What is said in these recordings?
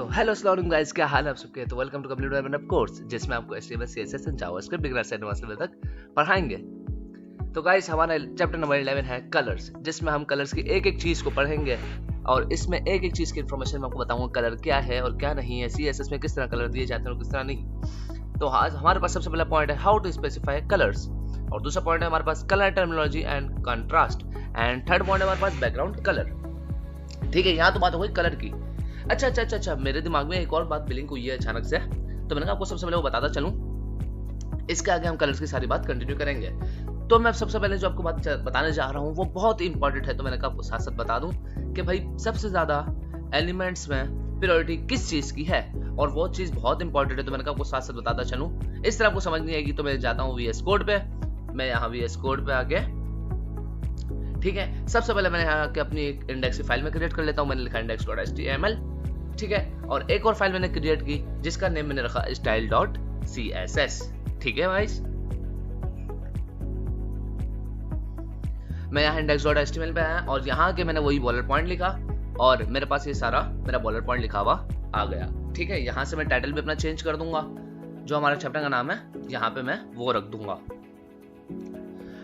तो हेलो अस्सलाम गाइस, क्या हाल है आप सबके। तो welcome to complete development course, जिसमें आपको HTML CSS and JavaScript beginner से एडवांस लेवल तक पढ़ाएंगे। तो गाइस हमारा चैप्टर नंबर 11 है कलर्स, जिसमें हम कलर्स की एक एक चीज को पढ़ेंगे और इसमें एक एक चीज की इन्फॉर्मेशन मैं आपको बताऊंगा कलर क्या है और क्या नहीं है, CSS में किस तरह कलर दिए जाते हैं और किस तरह नहीं। तो आज हमारे पास सबसे पहला पॉइंट है हाउ टू स्पेसिफाई कलर्स, और दूसरा पॉइंट है हमारे पास colour terminology and contrast, and third point है हमारे पास बैकग्राउंड कलर। ठीक है, यहाँ तो बात हो गई कलर की। अच्छा, मेरे दिमाग में एक और बात ब्लिंक हुई है अचानक से, तो मैंने कहा आपको सबसे पहले वो बताता चलूं, इसके आगे हम कलर्स की सारी बात कंटिन्यू करेंगे। तो मैं सबसे पहले जो आपको बात बताने जा रहा हूँ वो बहुत ही इंपॉर्टेंट है, तो मैंने कहा आपको साथ साथ बता दूं कि भाई सबसे ज्यादा एलिमेंट्स में प्रायोरिटी किस चीज की है, और वो चीज बहुत इंपॉर्टेंट है, तो मैंने कहा आपको साथ साथ बताता चलूं। इस तरह आपको समझ नहीं आएगी तो मैं जाता हूँ VS कोड पे। मैं यहाँ VS कोड पे आके, ठीक है, सबसे पहले मैंने यहाँ के अपनी एक इंडेक्स की फाइल में क्रिएट कर लेता हूँ। मैंने लिखा index.html, ठीक है, और एक और फाइल मैंने क्रिएट की जिसका नेम मैंने रखा style.css। ठीक है भाई, मैं यहाँ index.html पे आया और यहाँ के मैंने वही बॉलर पॉइंट लिखा और मेरे पास ये सारा मेरा बॉलर पॉइंट लिखा हुआ आ गया। ठीक है, यहाँ से मैं टाइटल भी अपना चेंज कर दूंगा, जो हमारा चैप्टर का नाम है यहाँ पे मैं वो रख दूंगा।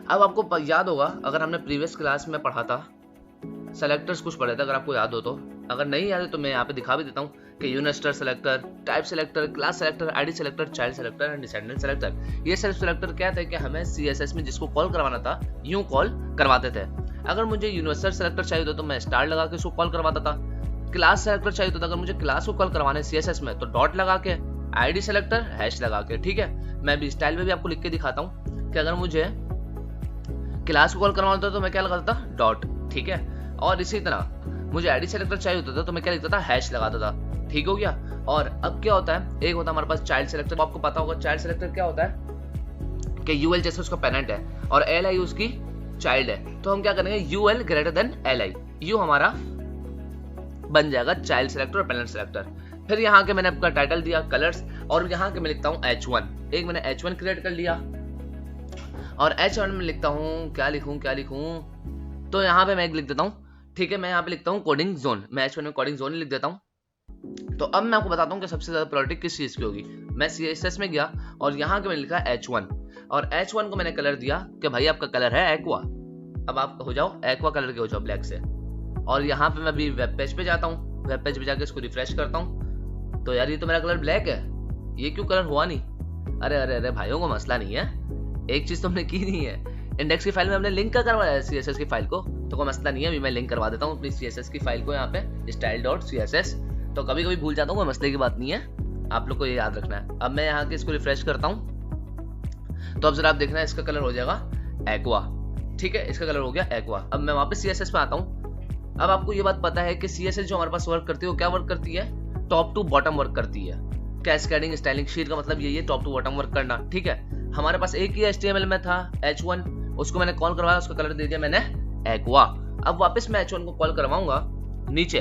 अब आपको याद होगा, अगर हमने प्रीवियस क्लास में पढ़ा था सेलेक्टर्स कुछ पढ़े थे, अगर आपको याद हो तो, अगर नहीं याद है तो मैं यहाँ पे दिखा भी देता हूँ कि universal selector, type selector, class selector, ID selector, child selector and descendant selector. ये सेल्फ सेलेक्टर क्या थे कि हमें CSS में जिसको कॉल करवाना था यूं कॉल करवाते थे। अगर मुझे यूनिवर्सल सेलेक्टर चाहिए तो मैं स्टार लगा के उसको कॉल करवाता था। क्लास सेलेक्टर चाहिए तो अगर मुझे क्लास को कॉल करवाना है CSS में तो डॉट लगा के, आईडी सेलेक्टर हैश लगा के। ठीक है, मैं भी स्टाइल में भी आपको लिख के दिखाता हूँ कि अगर मुझे क्लास को कॉल करवाना था तो मैं क्या लगाता था, डॉट। ठीक है, और इसी तरह मुझे आईडी सेलेक्टर चाहिए होता था तो मैं क्या लिखता था, हैश लगाता था। ठीक हो गया। और अब क्या होता है, एक होता है हमारे पास चाइल्ड सेलेक्टर। आपको पता होगा चाइल्ड सेलेक्टर क्या होता है कि UL जैसे उसका पेरेंट है और LI उसकी चाइल्ड है, तो हम क्या करेंगे, UL greater than LI, you हमारा बन जाएगा चाइल्ड सेलेक्टर और पेरेंट सेलेक्टर। फिर यहाँ के मैंने आपका टाइटल दिया कलर्स, और यहाँ के मैं लिखता हूँ H1। एक मैंने H1 क्रिएट कर लिया और H1 में लिखता हूँ क्या लिखूं, तो यहाँ पे मैं एक लिख देता हूँ। ठीक है, मैं यहाँ पे लिखता हूँ कोडिंग जोन। मैं H1 में कोडिंग जोन लिख देता हूँ। तो अब मैं आपको बताता हूँ कि सबसे ज्यादा प्रायोरिटी किस चीज की होगी। मैं CSS में गया और यहाँ के मैंने लिखा H1, और H1 को मैंने कलर दिया कि भाई आपका कलर है एक्वा। अब आप हो जाओ एक्वा कलर के, हो जाओ ब्लैक से। और यहाँ पे मैं अभी वेब पेज पे जाता हूँ, वेब पेज पे जाके इसको रिफ्रेश करता हूँ, तो यार ये तो मेरा कलर ब्लैक है, ये क्यों कलर हुआ नहीं। अरे भाइयों को मसला नहीं है, एक चीज तो हमने की नहीं है, इंडेक्स की फाइल में हमने लिंक करवाया है CSS की फाइल को, तो कोई मसला नहीं है। अभी मैं लिंक करवा देता हूँ अपनी CSS की फाइल को यहाँ पे style.css। तो कभी कभी भूल जाता हूँ, कोई मसले की बात नहीं है, आप लोग को ये याद रखना है। अब मैं यहाँ के इसको रिफ्रेश करता हूँ, तो अब जरा आप देखना इसका कलर हो जाएगा एक्वा। ठीक है, इसका कलर हो गया एक्वा। अब मैं वहाँ पे CSS पे आता हूँ। अब आपको ये बात पता है कि CSS जो हमारे पास वर्क करती है वो क्या वर्क करती है, टॉप टू बॉटम वर्क करती है। कैस्केडिंग स्टाइलिंग शीट का मतलब यही है, टॉप टू बॉटम वर्क करना। ठीक है, हमारे पास एक ही HTML में था H1, उसको मैंने कॉल करवाया, उसका कलर दे दिया मैंने एक्वा। अब वापस मैं H1 को कॉल करवाऊंगा नीचे,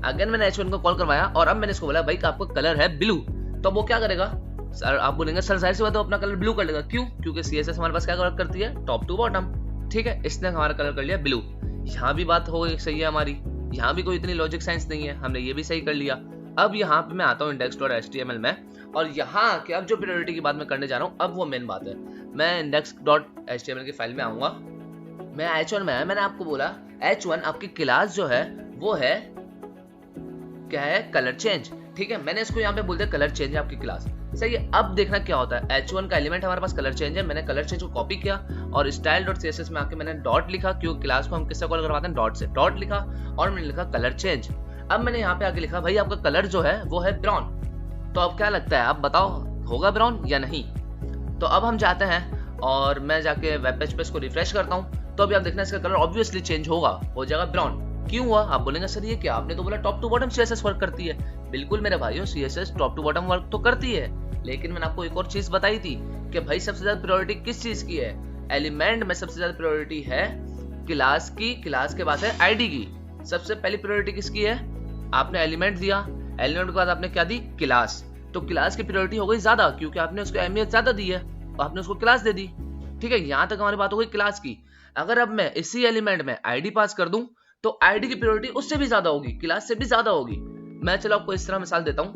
अगेन मैंने H1 को कॉल करवाया और अब मैंने इसको बोला भाई आपका कलर है ब्लू, तो वो क्या करेगा, सर आप बोलेंगे सर जाहिर सी बात है अपना कलर ब्लू कर लेगा। क्यों? क्योंकि CSS हमारे पास क्या वर्क करती है, टॉप टू बॉटम। ठीक है, इसने हमारा कलर कर लिया ब्लू। यहाँ भी बात हो गई सही है हमारी, यहाँ भी कोई इतनी लॉजिक साइंस नहीं है, हमने ये भी सही कर लिया। अब यहाँ पे मैं आता हूँ index.html में, और यहाँ के अब जो प्रायोरिटी की बात मैं करने जा रहा हूँ, अब वो मेन बात है। मैं index.html की फाइल में आऊंगा, मैं H1 में आया, मैंने आपको बोला H1 आपकी क्लास जो है वो है क्या है, कलर चेंज। ठीक है, मैंने इसको यहाँ पे बोल दिया कलर चेंज है आपकी क्लास। सही है, अब देखना क्या होता है, H1 का एलिमेंट हमारे पास कलर चेंज है, मैंने कलर चेंज को कॉपी किया और style.css में आके मैंने डॉट लिखा, क्योंकि क्लास को हम किससे कॉल करवाते हैं, डॉट से। डॉट लिखा और मैंने लिखा कलर चेंज। अब मैंने यहाँ पे आके लिखा भाई आपका कलर जो है वो है ब्राउन, तो अब क्या लगता है, आप बताओ होगा ब्राउन या नहीं। तो अब हम जाते हैं और मैं जाके वेब पेज पे इसको रिफ्रेश करता हूँ, तो अभी आप देखना इसका कलर ऑब्वियसली चेंज होगा, हो जाएगा ब्राउन। क्यों हुआ, आप बोलेंगे सर ये क्या, आपने तो बोला top to bottom CSS work करती है। बिल्कुल मेरे भाइयों, CSS top to bottom work तो करती है, लेकिन मैंने आपको एक और चीज बताई थी कि भाई सबसे ज्यादा प्रायोरिटी किस चीज की है, एलिमेंट में सबसे ज्यादा प्रायोरिटी है क्लास की, क्लास के बाद है आईडी की। सबसे पहली प्रायोरिटी किसकी है, आपने एलिमेंट दिया, एलिमेंट के बाद आपने क्या दी, क्लास, तो क्लास की प्रायोरिटी हो गई ज्यादा, क्योंकि आपने उसको अहमियत ज्यादा दी है, तो आपने उसको क्लास दे दी। ठीक है, यहाँ तक हमारी बात हो गई क्लास की। अगर अब मैं इसी एलिमेंट में आईडी पास कर दूं तो आईडी की प्रायोरिटी उससे भी ज्यादा होगी, क्लास से भी ज्यादा होगी। मैं चलो आपको इस तरह मिसाल देता हूँ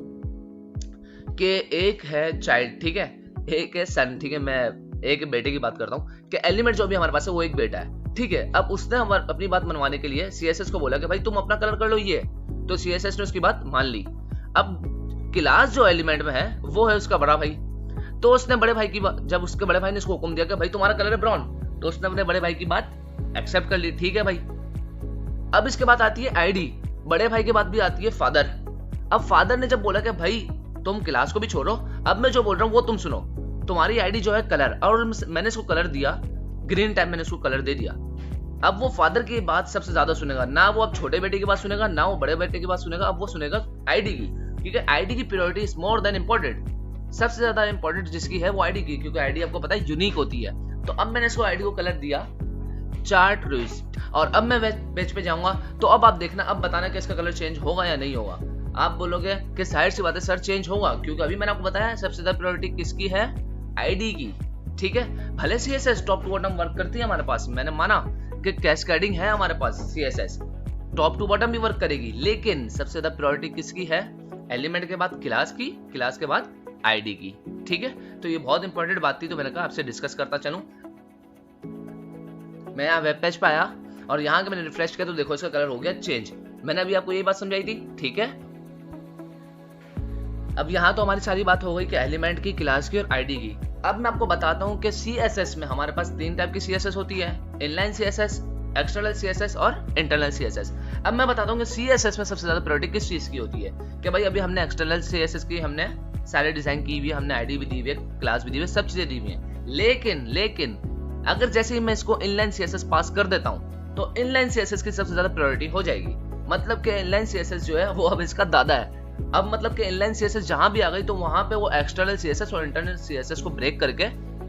कि एक है चाइल्ड, ठीक है, एक है सन, ठीक है, मैं एक बेटे की बात करता हूँ कि एलिमेंट जो भी हमारे पास है वो एक बेटा है, ठीक है। अब उसने अपनी बात मनवाने के लिए सीएसएस को बोला कि भाई तुम अपना कलर कर लो ये, तो सीएसएस ने उसकी बात मान ली। अब क्लास जो एलिमेंट में है वो है उसका बड़ा भाई, तो उसने बड़े भाई की बात, जब उसके बड़े भाई ने उसको हुक्म दिया कि भाई तुम्हारा कलर है ब्राउन, तो उसने अपने बड़े भाई की बात एक्सेप्ट कर ली, ठीक है भाई। अब इसके बाद आती है आईडी, बड़े भाई के बाद भी आती है फादर। अब फादर ने जब बोला कि भाई तुम क्लास को भी छोड़ो, अब मैं जो बोल रहा हूँ वो तुम सुनो, तुम्हारी आईडी जो है कलर, और मैंने इसको कलर दिया ग्रीन टाइम, मैंने इसको कलर दे दिया। अब वो फादर की बात सबसे ज्यादा सुनेगा, ना वो अब छोटे बेटे की बात सुनेगा, ना वो बड़े बेटे की बात सुनेगा, अब वो सुनेगा आईडी की, क्योंकि आईडी की priority is more than important. सबसे ज्यादा इंपॉर्टेंट जिसकी है वो आईडी की, क्योंकि आईडी आपको पता है यूनिक होती है। तो अब मैंने इसको आईडी को कलर दिया चार्ट रूज, और अब मैं पेज पे जाऊंगा, तो अब आप देखना, अब बताना कि इसका कलर चेंज होगा या नहीं होगा। आप बोलोगे कि जाहिर सी बात है सर चेंज होगा, क्योंकि अभी मैंने आपको बताया सबसे ज्यादा प्रायोरिटी किसकी है, आईडी की, ठीक है। भले CSS top to bottom work करती है हमारे पास, मैंने माना कि कैस्केडिंग है हमारे पास, सीएसएस टॉप टू बॉटम भी वर्क करेगी, लेकिन सबसे ज्यादा प्रायोरिटी किसकी है, एलिमेंट के बाद क्लास की, क्लास के बाद आईडी की, ठीक है। तो ये बहुत इंपॉर्टेंट बात थी, तो मैंने कहा आपसे डिस्कस करता चलूं। मैं यहाँ वेब पेज पे आया और यहाँ के मैंने रिफ्रेश किया तो देखो इसका कलर हो गया चेंज। मैंने अभी आपको ये बात समझाई थी, ठीक है। अब यहाँ तो हमारी सारी बात हो गई कि एलिमेंट की, क्लास की और आईडी की। अब मैं आपको बताता हूँ कि सीएसएस में हमारे पास 3 टाइप की सीएसएस होती है, इनलाइन सीएसएस, एक्सटर्नल सीएसएस और इंटरनल सीएसएस। अब मैं बताता हूँ कि सीएसएस में सबसे ज्यादा प्रायोरिटी किस चीज की होती है, कि भाई अभी हमने एक्सटर्नल सीएसएस की, हमने सारे डिजाइन की हुई है, हमने आईडी भी दी हुई है, क्लास भी दी हुई है, सब चीजें दी हुई है। लेकिन अगर जैसे ही मैं इसको इनलाइन सीएसएस पास कर देता हूँ तो इनलाइन सीएसएस की सबसे ज्यादा प्रायोरिटी हो जाएगी। मतलब कि इनलाइन सीएसएस जो है वो अब इसका दादा है। अब मतलब कि इनलाइन सीएसएस जहां भी आ गई तो वहां पे वो एक्सटर्नल सीएसएस और इंटरनल सीएसएस को ब्रेक करके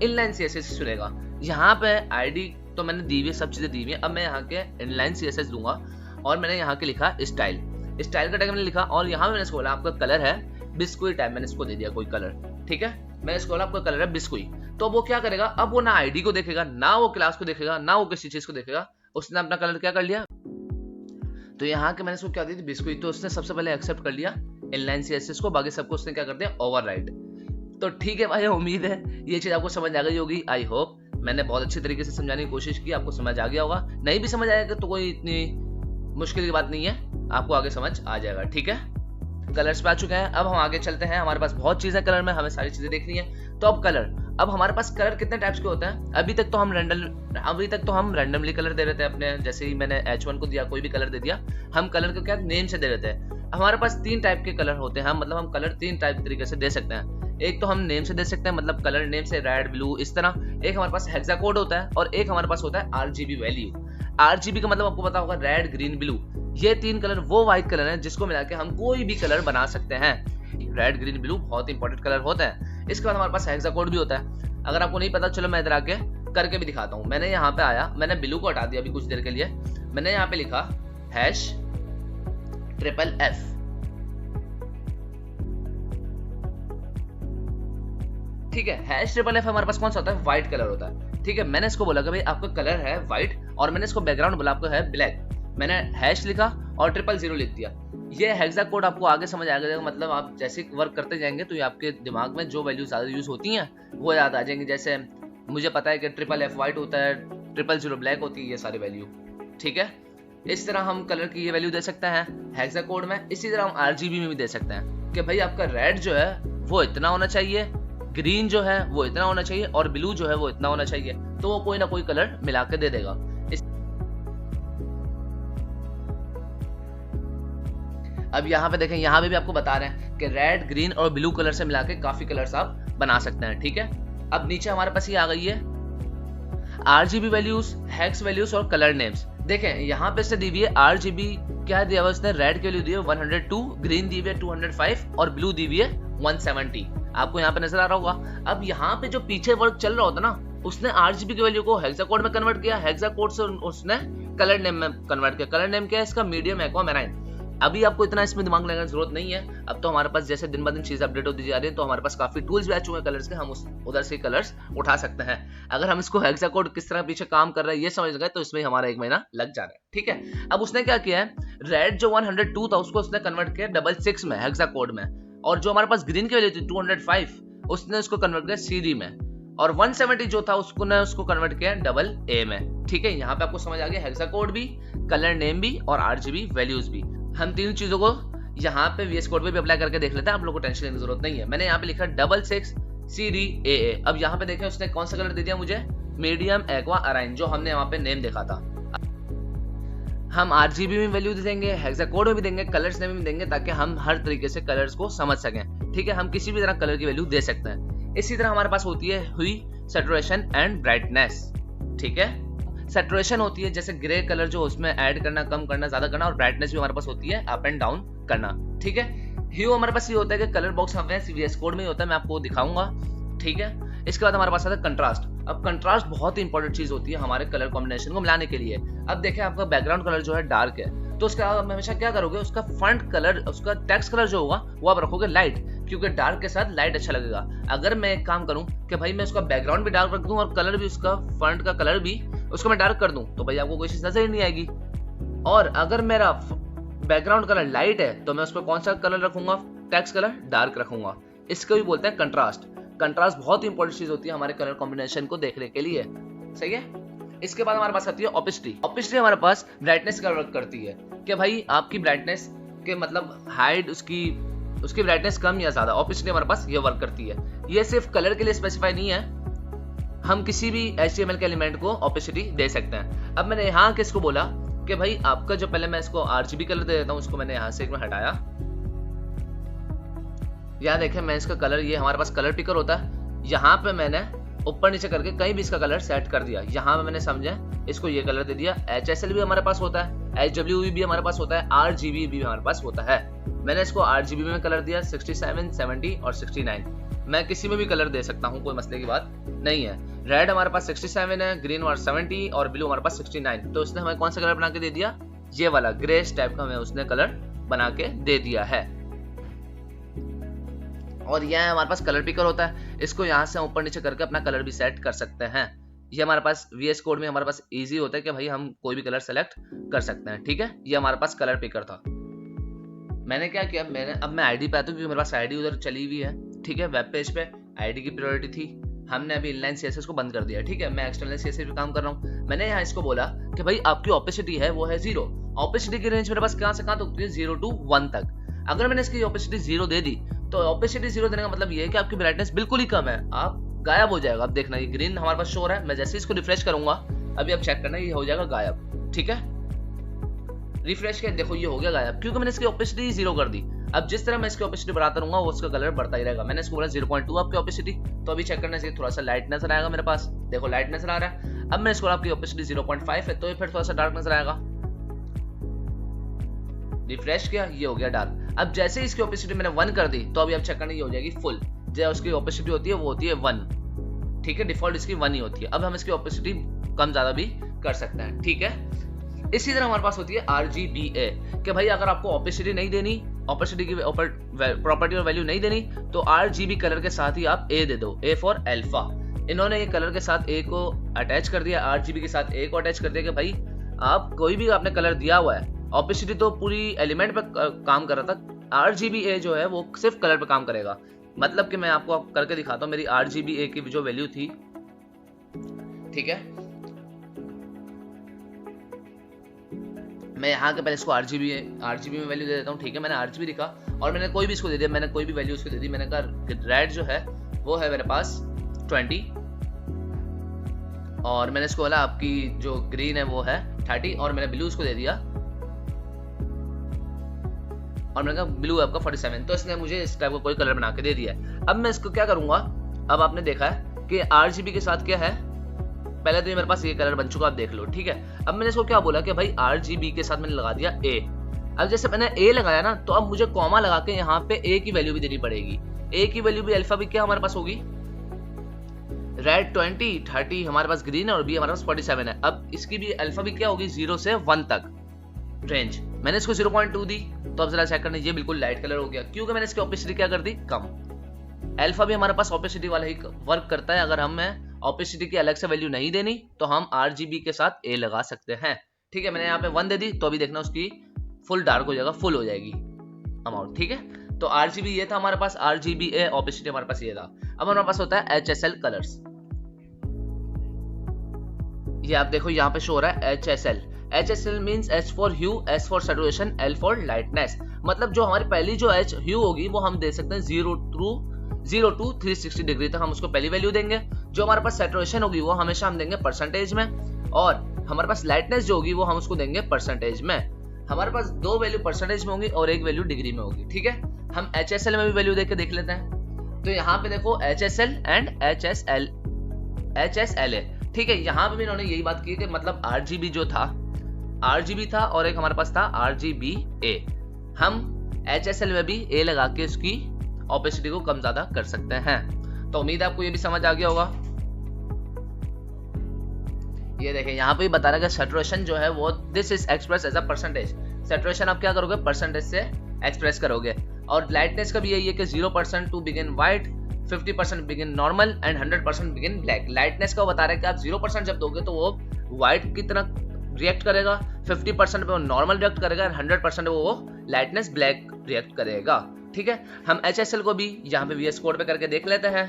इनलाइन सीएसएस सुनेगा। यहाँ पे आईडी तो मैंने दी हुई है, सब चीजें दी हुई है। अब मैं यहाँ के इनलाइन सीएसएस दूंगा और मैंने यहाँ के लिखा स्टाइल का टैग मैंने लिखा, और यहाँ मैंने इसको बोला आपका कलर है बिस्कुट टाइप, मैंने इसको दे दिया कोई कलर, ठीक है। मैंने इसको बोला आपका कलर है बिस्कुट, तो वो क्या करेगा, अब वो ना आईडी को देखेगा, ना वो क्लास को देखेगा, ना वो किसी चीज को देखेगा, उसने अपना कलर क्या कर लिया। तो यहाँ के मैंने इसको क्या दी थी बिस्कुट, तो उसने सबसे पहले एक्सेप्ट कर लिया इनलाइन सीएसएस को, बाकी सबको उसने क्या कर दिया ओवरराइड। तो ठीक है भाई, उम्मीद है ये चीज आपको समझ आ गई होगी। आई होप मैंने बहुत अच्छी तरीके से समझाने की कोशिश की, आपको समझ आ गया होगा। नहीं भी समझ आएगा तो कोई इतनी मुश्किल की बात नहीं है, आपको आगे समझ आ जाएगा, ठीक है। कलर्स पे आ चुके हैं, अब हम आगे चलते हैं। हमारे पास बहुत चीजें कलर में, हमें सारी चीजें देखनी है। तो अब कलर, अब हमारे पास कलर कितने टाइप्स के होते हैं। अभी तक तो हम रैंडमली कलर दे रहे थे अपने, जैसे ही मैंने H1 को दिया कोई भी कलर दे दिया, हम कलर को क्या नेम से दे रहे थे। हमारे पास 3 टाइप के कलर होते हैं, मतलब हम कलर 3 टाइप तरीके से दे सकते हैं। एक तो हम नेम से दे सकते हैं, मतलब कलर नेम से रेड ब्लू इस तरह। एक हमारे पास हेक्सा कोड होता है, और एक हमारे पास होता है RGB वैल्यू। RGB का मतलब आपको पता होगा रेड ग्रीन ब्लू। ये 3 कलर वो वाइट कलर हैं जिसको मिला के हम कोई भी कलर बना सकते हैं। रेड ग्रीन ब्लू बहुत इंपॉर्टेंट कलर होते हैं। इसके बाद हमारे पास हेक्सा कोड भी होता है। अगर आपको नहीं पता चलो मैं इधर आके करके भी दिखाता हूँ। मैंने यहाँ पे आया, मैंने ब्लू को हटा दिया अभी कुछ देर के लिए। मैंने यहाँ पे लिखा #FFF, ठीक है। #FFF हमारे पास कौन सा होता है, व्हाइट कलर होता है, ठीक है। मैंने इसको बोला कि भाई आपका कलर है व्हाइट, और मैंने इसको बैकग्राउंड बोला आपका है ब्लैक। मैंने हैश लिखा और 000 लिख दिया। ये हेक्सा कोड आपको आगे समझ आ जाएगा, मतलब आप जैसे वर्क करते जाएंगे तो ये आपके दिमाग में जो वैल्यू ज्यादा यूज होती हैं वो याद आ जाएंगी। जैसे मुझे पता है कि FFF व्हाइट होता है, 000 ब्लैक होती है, ये सारी वैल्यू, ठीक है। इस तरह हम कलर की ये वैल्यू दे सकते हैं हेक्सा कोड में। इसी तरह हम RGB में भी दे सकते हैं कि भाई आपका रेड जो है वो इतना होना चाहिए, ग्रीन जो है वो इतना होना चाहिए, और ब्लू जो है वो इतना होना चाहिए। तो वो कोई ना कोई कलर मिला के दे देगा। अब यहाँ पे देखें, यहाँ पे भी आपको बता रहे हैं कि रेड ग्रीन और ब्लू कलर से मिला के काफी कलर्स आप बना सकते हैं, ठीक है। अब नीचे हमारे पास ये आ गई है RGB वैल्यूज, हेक्स वैल्यूज और कलर नेम्स। देखें यहाँ पे इसने दी हुई है RGB क्या दिया हुआ है, उसने रेड के वैल्यू दी है 102, ग्रीन दी हुई है 205 और ब्लू दी हुई है 170। आपको यहाँ पे नजर आ रहा होगा। अब यहाँ पे जो पीछे वर्क चल रहा होता ना, उसने RGB की वैल्यू को हेक्सा कोड में कन्वर्ट किया, हेक्सा कोड से उसने कलर नेम में कन्वर्ट किया। कलर नेम क्या है इसका, मीडियम एक्वा मैराइन। अभी आपको इतना इसमें दिमाग लगाने की जरूरत नहीं है। अब तो हमारे पास जैसे दिन ब दिन चीजें अपडेट होती जा रही है, तो हमारे पास काफी टूल्स भी आ चुके हैं कलर्स के, हम उधर से कलर्स उठा सकते हैं। अगर हम इसको हेक्सा कोड किस तरह पीछे काम कर रहा है ये समझ गए, तो इसमें हमारा 1 महीना लग जा रहा है। ठीक है, अब उसने क्या किया है, रेड जो 102 था उसको उसने कन्वर्ट किया 66 में हेक्सा कोड में, और जो हमारे पास ग्रीन की वैल्यू थी 205 उसने उसको कन्वर्ट किया CD में, और 170 जो था उसको कन्वर्ट किया AA में। ठीक है, यहाँ पे आपको समझ आ गया हेक्सा कोड भी, कलर नेम भी और RGB वैल्यूज भी। हम तीन चीजों को यहाँ पे VS कोड पे भी अप्लाई करके देख लेते हैं, आप लोगों को टेंशन लेने की जरूरत नहीं है। मैंने यहाँ पे लिखा 66 CDAA। अब यहाँ पे देखें उसने कौन सा कलर दे दिया मुझे, मीडियम एक्वा अराइन, जो हमने वहाँ पे नेम देखा था। हम RGB में वैल्यू देंगे, हेक्सा कोड में भी देंगे, कलर्स नेम में भी देंगे, ताकि हम हर तरीके से कलर्स को समझ सकें। ठीक है, हम किसी भी तरह कलर की वैल्यू दे सकते हैं। इसी तरह हमारे पास होती है हुई, सैचुरेशन एंड ब्राइटनेस। ठीक है, सैचुरेशन होती है जैसे ग्रे कलर जो उसमें ऐड करना, कम करना, ज्यादा करना, और ब्राइटनेस भी हमारे पास होती है अप एंड डाउन करना। ठीक है, ह्यू हमारे पास ये होता है कि कलर बॉक्स हमें VS कोड में ही होता है, मैं आपको दिखाऊंगा। ठीक है, इसके बाद हमारे पास आता है कंट्रास्ट। अब कंट्रास्ट बहुत ही इंपॉर्टेंट चीज होती है हमारे कलर कॉम्बिनेशन को मिलाने के लिए। अब देखें आपका बैकग्राउंड कलर जो है डार्क है, तो उसका आप हमेशा क्या करोगे, उसका फ्रंट कलर, उसका टेक्स्ट कलर जो होगा वो आप रखोगे लाइट, क्योंकि डार्क के साथ लाइट अच्छा लगेगा। अगर मैं एक काम करूं कि भाई मैं उसका बैकग्राउंड भी डार्क रख दूं और कलर भी, उसका फ्रंट का कलर भी उसको मैं डार्क कर दूं, तो भाई आपको कोई चीज नजर ही नहीं आएगी। और अगर मेरा बैकग्राउंड कलर लाइट है तो मैं उस पर कौन सा कलर रखूंगा, टेक्स्ट कलर डार्क रखूंगा। इसको भी बोलते हैं कंट्रास्ट। कंट्रास्ट बहुत इंपॉर्टेंट चीज होती है हमारे कलर कॉम्बिनेशन को देखने के लिए। सही है, इसके बाद हमारे पास आती है ओपेसिटी। ओपेसिटी हमारे पास ब्राइटनेस का वर्क करती है कि भाई आपकी ब्राइटनेस के मतलब हाइट, उसकी ब्राइटनेस कम या ज्यादा, ओपेसिटी हमारे पास ये वर्क करती है। ये सिर्फ कलर के लिए स्पेसिफाई नहीं है, हम किसी भी HTML के एलिमेंट को ओपेसिटी दे सकते हैं। अब मैंने यहाँ किसको बोला कि भाई आपका जो, पहले मैं इसको RGB कलर दे देता हूँ, इसको मैंने यहाँ से एक में हटाया। यहाँ देखें मैं इसका कलर, ये हमारे पास कलर पिकर होता है, यहाँ पे मैंने ऊपर नीचे करके कहीं भी इसका कलर सेट कर दिया। यहाँ पे मैंने समझा इसको ये कलर दे दिया। HSL भी हमारे पास होता है, HWV भी हमारे पास होता है, RGB भी हमारे पास होता है। मैंने इसको RGB में कलर दिया 67, 70 और 69। मैं किसी में भी कलर दे सकता हूँ, कोई मसले की बात नहीं है। रेड हमारे पास 67 है, ग्रीन हमारे 70 और ब्लू हमारे पास 69। तो उसने हमें कौन सा कलर बना के दे दिया, ये वाला ग्रे टाइप का हमें उसने कलर बना के दे दिया है। और यह हमारे पास कलर पिकर होता है, इसको यहाँ से ऊपर नीचे करके अपना कलर भी सेट कर सकते हैं। ये हमारे पास VS कोड में हमारे पास इजी होता है कि भाई हम कोई भी कलर सेलेक्ट कर सकते हैं। ठीक है, ये हमारे पास कलर पिकर था। मैंने क्या किया, अब मैं ID पे आता हूँ, क्योंकि मेरे पास ID उधर चली हुई है। ठीक है, वेब पेज पे ID की प्रायोरिटी थी, हमने अभी इनलाइन CSS को बंद कर दिया। ठीक है, मैं एक्सटर्नल CSS पे काम कर रहा हूँ। मैंने यहाँ इसको बोला कि भाई आपकी ओपेसिटी है वो है 0। ओपेसिटी की रेंज मेरे पास कहाँ से कहाँ तक होती है, 0 to 1 तक। अगर मैंने इसकी ओपेसिटी 0 दे दी, तो ओपेसिटी 0 देने का मतलब ये है कि आपकी ब्राइटनेस बिल्कुल ही कम है, आप गायब हो जाएगा। अब देखना ये ग्रीन हमारे पास शो हो रहा है, मैं जैसे इसको रिफ्रेश करूंगा, अभी आप चेक करना ये हो जाएगा गायब। ठीक है, रिफ्रेश कर देखो ये हो गया गायब, क्योंकि मैंने इसकी ओपेसिटी 0 कर दी। अब जिस तरह मैं इसकी ओपेसिटी बढ़ाता रहूंगा वो उसका कलर बढ़ता ही रहेगा। मैंने इसको बोला 0.2 आपकी ओपेसिटी, तो अभी चेक करना चाहिए, थोड़ा सा लाइट नजर आएगा मेरे पास, देखो लाइट नजर आ रहा है। अब मैं इसको आपकी ओपेसिटी 0.5 है, तो ये फिर थोड़ा सा डार्क नजर आएगा। रिफ्रेश किया, ये हो गया डार्क। अब जैसे ही इसकी ओपेसिटी मैंने 1 कर दी, तो अभी आप चेक करना ये हो जाएगी फुल। जो उसकी ओपेसिटी होती है वो होती है 1। ठीक है, डिफॉल्ट इसकी 1 ही होती है। अब हम इसकी ओपेसिटी कम ज्यादा भी कर सकते हैं। ठीक है, इसी तरह हमारे पास होती है RGBA कि भाई अगर आपको ओपेसिटी नहीं देनी, ओपेसिटी की प्रॉपर्टी और वैल्यू नहीं देनी, तो RGB कलर के साथ ही आप A दे दो, A फॉर अल्फा। इन्होंने ये कलर के साथ A को अटैच कर दिया, RGB के साथ A को अटैच कर दिया कि भाई आप कोई भी आपने कलर दिया हुआ है, ओपेसिटी तो पूरी एलिमेंट पे काम कर रहा था, RGBA जो है वो सिर्फ कलर पे काम करेगा। मतलब कि मैं आपको करके दिखाता हूँ मेरी RGBA की जो वैल्यू थी। ठीक है, मैं यहाँ के पहले इसको RGB में वैल्यू दे देता हूँ। ठीक है, मैंने RGB लिखा और मैंने कोई भी इसको दे दिया, मैंने कोई भी वैल्यू उसको दे दी। मैंने कहा रेड जो है वो है मेरे पास 20, और मैंने इसको बोला आपकी जो ग्रीन है वो है 30, और मैंने ब्लू उसको दे दिया, और मैंने कहा ब्लू आपका 47। तो इसने मुझे इस टाइप का कोई कलर बना के दे दिया है। अब मैं इसको क्या करूंगा, अब आपने देखा है कि RGB के साथ क्या है, पहले तो ये मेरे पास ये कलर बन चुका, आप देख लो। ठीक है, अब मैंने इसको क्या बोला कि भाई RGB के साथ मैंने लगा दिया A। अब जैसे मैंने A लगाया ना, तो अब मुझे कॉमा लगा के यहाँ पे A की वैल्यू भी देनी पड़ेगी। A की वैल्यू भी अल्फा भी क्या हमारे पास होगी, रेड 20, 30 हमारे पास ग्रीन है, और B हमारे पास 47 है। अब इसकी भी अल्फा भी क्या होगी, 0 से 1 तक रेंज। मैंने इसको 0.2 दी, तो अब जरा चेक करना, ये बिल्कुल लाइट कलर हो गया क्योंकि मैंने इसकी ओपेसिटी क्या कर दी, कम। अल्फा भी हमारे पास ओपेसिटी वाला ही वर्क करता है। अगर हमें ओपेसिटी की अलग से वैल्यू नहीं देनी तो हम RGB के साथ A लगा सकते हैं। ठीक है, मैंने यहाँ पे 1 दे दी, तो अभी देखना उसकी फुल डार्क हो जाएगा, फुल हो जाएगी अमाउंट। ठीक है, तो RGB ये था हमारे पास, RGBA ओपेसिटी हमारे पास ये था। अब हमारे पास होता है HSL कलर्स। ये आप देखो यहाँ पे शो हो रहा है HSL। HSL means H for hue, S for saturation, L for lightness. मतलब जो हमारी पहली जो H ह्यू होगी वो हम दे सकते हैं 0 to 360 डिग्री तक, हम उसको पहली वैल्यू देंगे। जो हमारे पास सैचुरेशन होगी वो हमेशा हम देंगे परसेंटेज में, और हमारे पास लाइटनेस जो होगी वो हम उसको देंगे परसेंटेज में। हमारे पास 2 वैल्यू परसेंटेज में होंगी और 1 वैल्यू डिग्री में होगी। ठीक है, हम HSL में भी वैल्यू देख के देख लेते हैं। तो यहाँ पे देखो HSL एंड HSLA। ठीक है, यहाँ पे भी इन्होंने यही बात की कि मतलब RGB जो था, RGB था और एक हमारे पास था RGBA। हम HSL में भी A लगा के उसकी ओपेसिटी को कम ज्यादा कर सकते हैं। तो उम्मीद है आपको ये भी समझ आ गया होगा। ये देखें यहाँ पे बता रहा है कि सैचुरेशन जो है वो this is express as a percentage. Saturation आप क्या करोगे, परसेंटेज से एक्सप्रेस करोगे। और लाइटनेस का भी यही है कि 0% to begin white, 50% begin normal and 100% begin black. Lightness का बता रहा है कि आप 0% जब दोगे तो वो व्हाइट की तरह रिएक्ट करेगा, 50% पे वो नॉर्मल रिएक्ट करेगा, 100% वो लाइटनेस ब्लैक रिएक्ट करेगा। ठीक है, हम HSL को भी यहाँ पे VS कोड पे करके देख लेते हैं।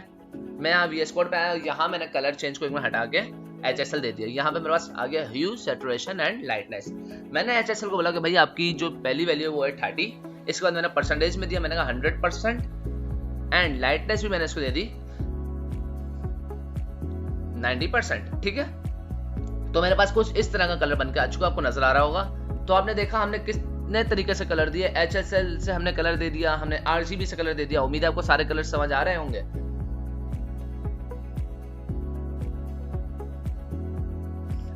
मैं यहाँ VS कोड पे आया, यहाँ मैंने कलर चेंज को एक बार हटा के HSL दे दिया। यहाँ पे मेरे पास आ गया ह्यू, सैचुरेशन एंड लाइटनेस। मैंने HSL को बोला कि भाई आपकी जो पहली वैल्यू है वो है 30, इसके बाद मैंने परसेंटेज में दिया, मैंने कहा 100%, एंड लाइटनेस भी मैंने इसको दे दी 90%। ठीक है, तो मेरे पास कुछ इस तरह का कलर बन के आ चुका, आपको नजर आ रहा होगा। तो आपने देखा हमने कितने तरीके से कलर दिए, HSL से हमने कलर दे दिया, हमने RGB से कलर दे दिया। उम्मीद है आपको सारे कलर समझ आ रहे होंगे।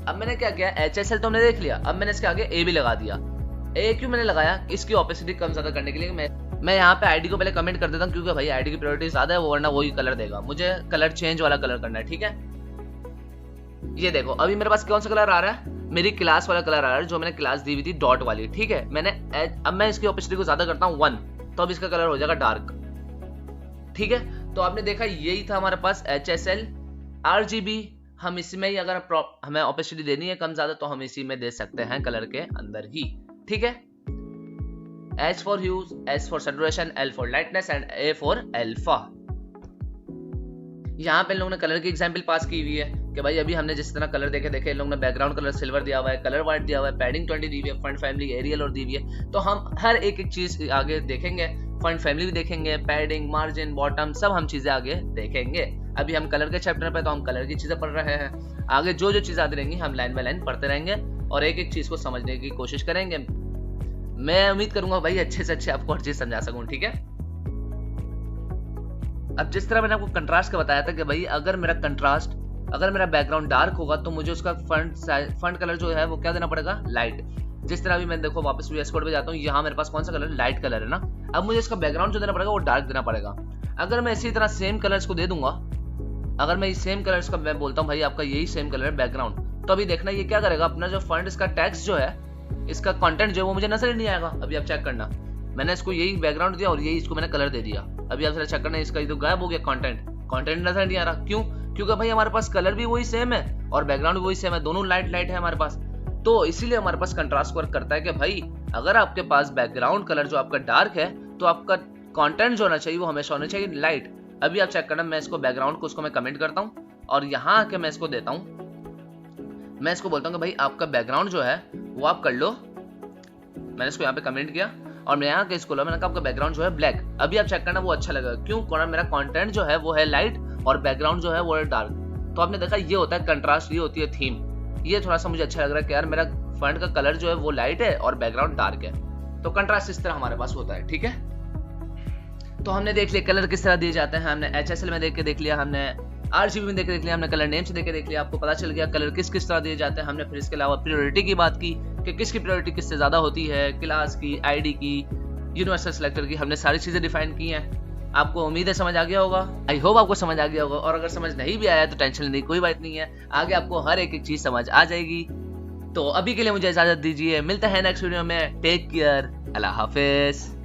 अब मैंने क्या किया, HSL तो हमने देख लिया, अब मैंने इसके आगे A भी लगा दिया। A क्यों मैंने लगाया, इसकी ओपेसिटी कम ज्यादा करने के लिए। मैं यहाँ पे ID को पहले कमेंट कर देता हूँ क्योंकि भाई ID की प्रायोरिटी ज्यादा है, वो वरना वही कलर देगा। मुझे कलर चेंज वाला कलर करना है। ठीक है, ये देखो अभी मेरे पास कौन सा कलर आ रहा है, मेरी क्लास वाला कलर आ रहा है, जो मैंने क्लास दी हुई थी डॉट वाली। ठीक है, अब मैं इसकी ओपेसिटी को ज्यादा करता हूँ 1, तो अब इसका कलर हो जाएगा डार्क। ठीक है, तो आपने देखा यही था हमारे पास HSL। RGB हम इसमें ही अगर हमें ओपेसिटी देनी है कम ज्यादा तो हम इसी में दे सकते हैं, कलर के अंदर ही। ठीक है, H for huge, S for saturation, L for lightness and A for alpha. यहाँ पे इन लोगों ने कलर की एग्जांपल पास की हुई है कि भाई अभी हमने जिस तरह कलर देखे इन लोगों ने बैकग्राउंड कलर सिल्वर दिया हुआ है, कलर व्हाइट दिया हुआ है, पैडिंग 20 दी हुई है, फंड फैमिली, एरियल और दी हुई है। तो हम हर एक चीज आगे देखेंगे, फंड फैमिली भी देखेंगे, पैडिंग, मार्जिन, बॉटम, सब हम चीजें आगे देखेंगे। अभी हम कलर के चैप्टर पे तो हम कलर की चीजें पढ़ रहे हैं, आगे जो जो चीजें आती रहेंगी हम लाइन बाय लाइन पढ़ते रहेंगे और एक एक चीज को समझने की कोशिश करेंगे। मैं उम्मीद करूंगा भाई अच्छे से अच्छे आपको हर चीज समझा सकूं। ठीक है, अब जिस तरह मैंने आपको कंट्रास्ट का बताया था कि भाई अगर मेरा बैकग्राउंड डार्क होगा तो मुझे उसका फंड कलर जो है वो क्या देना पड़ेगा, लाइट। जिस तरह अभी मैं देखो वापस VS कोड पे जाता हूँ, यहाँ मेरे पास कौन सा कलर, लाइट कलर है ना। अब मुझे इसका बैकग्राउंड जो देना पड़ेगा वो डार्क देना पड़ेगा। अगर मैं इसी तरह सेम कलर्स को दे दूंगा, अगर मैं सेम कलर्स का मैं बोलता हूँ भाई आपका यही सेम कलर है बैकग्राउंड, तो अभी देखना ये क्या करेगा, अपना जो फंड इसका टेक्स्ट जो है, इसका कंटेंट जो है वो मुझे नजर ही नहीं आएगा। अभी आप चेक करना, मैंने इसको यही बैकग्राउंड दिया और यही इसको मैंने कलर दे दिया। अभी आप जरा चेक करना, इसका ये तो गायब हो गया, कंटेंट नजर नहीं आ रहा। क्यों? क्योंकि भाई हमारे पास कलर भी वही सेम है और बैकग्राउंड भी वही सेम है, दोनों लाइट है हमारे पास। तो इसीलिए हमारे पास कंट्रास्ट वर्क करता है कि भाई अगर आपके पास बैकग्राउंड कलर जो आपका डार्क है तो आपका कंटेंट जो होना चाहिए वो हमेशा होना चाहिए लाइट। अभी आप चेक करना, मैं इसको बैकग्राउंड को उसको मैं कमेंट करता हूँ और यहाँ आके मैं इसको देता हूँ, मैं इसको बोलता हूँ कि भाई आपका बैकग्राउंड जो है वो आप कर लो। मैंने इसको यहाँ पे कमेंट किया और मैं यहाँ के इसको मैंने कहा आपका बैकग्राउंड जो है ब्लैक। अभी आप चेक करना वो अच्छा लगेगा। क्यों? कारण मेरा कंटेंट जो है वो है लाइट और बैकग्राउंड जो है वो है डार्क। तो आपने देखा ये होता है कंट्रास्ट, ये होती है थीम। ये थोड़ा सा मुझे अच्छा लग रहा है कि यार मेरा फंड का कलर जो है वो लाइट है और बैकग्राउंड डार्क है, तो कंट्रास्ट इस तरह हमारे पास होता है। ठीक है, तो हमने देख लिया कलर किस तरह दिए जाते हैं, हमने HSL में देख लिया, हमने RGB में देख लिया, हमने कलर नेम से देख लिया, आपको पता चल गया कलर किस तरह दिए जाते हैं। हमने फिर इसके अलावा प्रायोरिटी की बात की कि किसकी प्रायोरिटी किससे ज्यादा होती है, क्लास की, ID की, यूनिवर्सल सिलेक्टर की, हमने सारी चीजें डिफाइन की हैं। आपको उम्मीद है समझ आ गया होगा, आई होप आपको समझ आ गया होगा। और अगर समझ नहीं भी आया तो टेंशन नहीं, कोई बात नहीं है, आगे आपको हर एक चीज समझ आ जाएगी। तो अभी के लिए मुझे इजाजत दीजिए, मिलते हैं नेक्स्ट वीडियो में। टेक केयर, अल्लाह हाफिज।